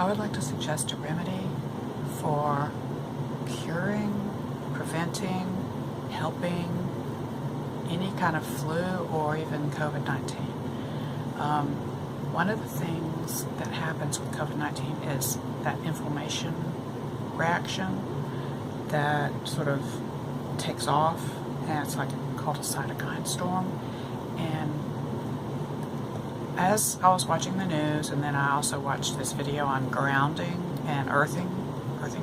I would like to suggest a remedy for curing, preventing, helping any kind of flu or even COVID-19. One of the things that happens with COVID-19 is that inflammation reaction that sort of takes off, and it's like called a cytokine storm. And as I was watching the news, and then I also watched this video on grounding and earthing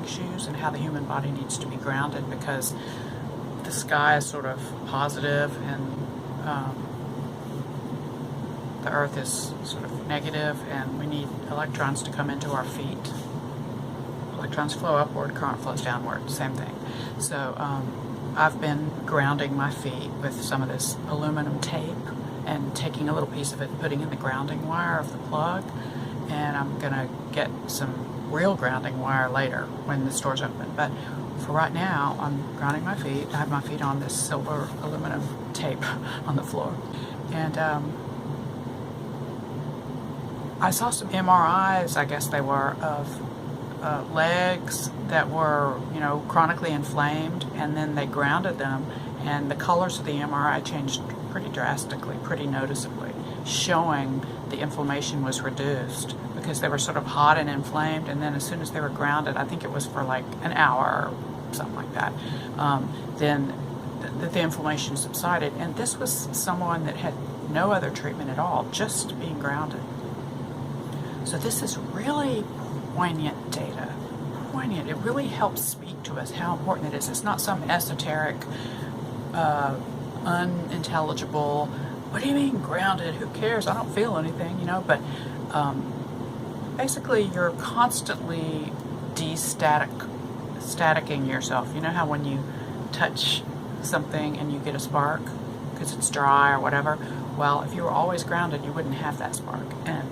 shoes and how the human body needs to be grounded because the sky is sort of positive and the earth is sort of negative, and we need electrons to come into our feet. Electrons flow upward, current flows downward, same thing. So I've been grounding my feet with some of this aluminum tape and taking a little piece of it, putting in the grounding wire of the plug, and I'm gonna get some real grounding wire later when the store's open. But for right now, I'm grounding my feet. I have my feet on this silver aluminum tape on the floor. And I saw some MRIs, I guess they were, of legs that were, chronically inflamed, and then they grounded them, and the colors of the MRI changed pretty drastically, pretty noticeably, showing the inflammation was reduced because they were sort of hot and inflamed, and then as soon as they were grounded, I think it was for like an hour or something like that, then the inflammation subsided. And this was someone that had no other treatment at all, just being grounded. So this is really poignant data. Poignant. It really helps speak to us how important it is. It's not some esoteric, unintelligible, what do you mean grounded? Who cares? I don't feel anything, but basically you're constantly staticking yourself. You know how when you touch something and you get a spark because it's dry or whatever? Well, if you were always grounded, you wouldn't have that spark. And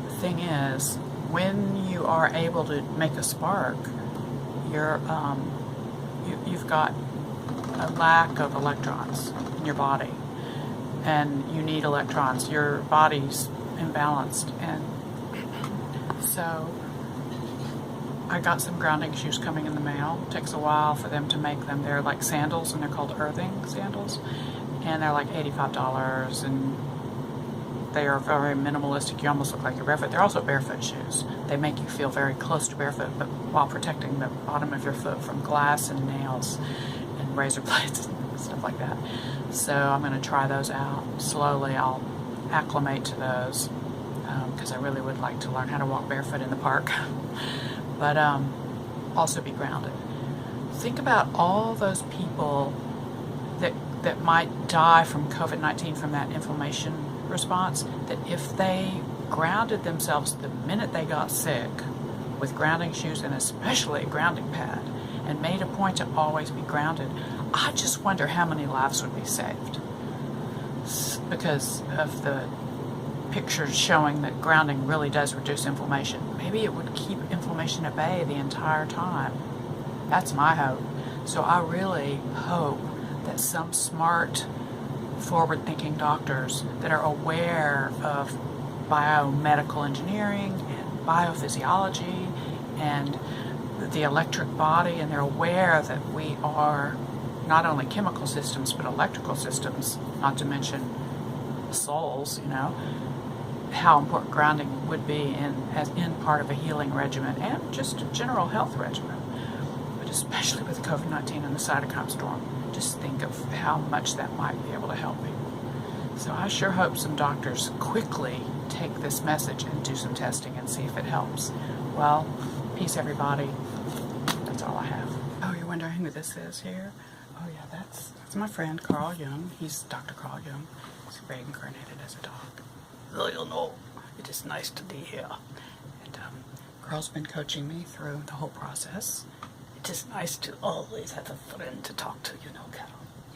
the thing is, when you are able to make a spark, you've got a lack of electrons in your body, and you need electrons. Your body's imbalanced, and so I got some grounding shoes coming in the mail. It takes a while for them to make them. They're like sandals, and they're called earthing sandals, and they're like $85, and they are very minimalistic. You almost look like you're barefoot. They're also barefoot shoes. They make you feel very close to barefoot, but while protecting the bottom of your foot from glass and nails and razor blades and stuff like that. So I'm going to try those out slowly. I'll acclimate to those because I really would like to learn how to walk barefoot in the park, but also be grounded. Think about all those people that might die from COVID-19 from that inflammation response, that if they grounded themselves the minute they got sick with grounding shoes and especially a grounding pad, and made a point to always be grounded, I just wonder how many lives would be saved because of the pictures showing that grounding really does reduce inflammation. Maybe it would keep inflammation at bay the entire time. That's my hope. So I really hope that some smart, forward-thinking doctors that are aware of biomedical engineering and biophysiology and the electric body, and they're aware that we are not only chemical systems but electrical systems, not to mention souls, how important grounding would be as part of a healing regimen and just a general health regimen, but especially with COVID-19 and the cytokine storm. Just think of how much that might be able to help people. So I sure hope some doctors quickly take this message and do some testing and see if it helps. Well, peace everybody. That's all I have. Oh, you're wondering who this is here? Oh yeah, that's my friend Carl Jung. He's Dr. Carl Jung. He's reincarnated as a dog. So it is nice to be here. And Carl's been coaching me through the whole process. It is nice to always have a friend to talk to, Carol.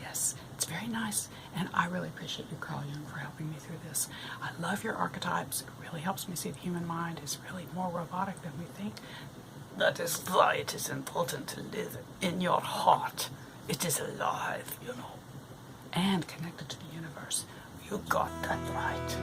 Yes, it's very nice, and I really appreciate you, Carl Jung, for helping me through this. I love your archetypes. It really helps me see the human mind is really more robotic than we think. That is why it is important to live in your heart. It is alive, And connected to the universe. You got that right.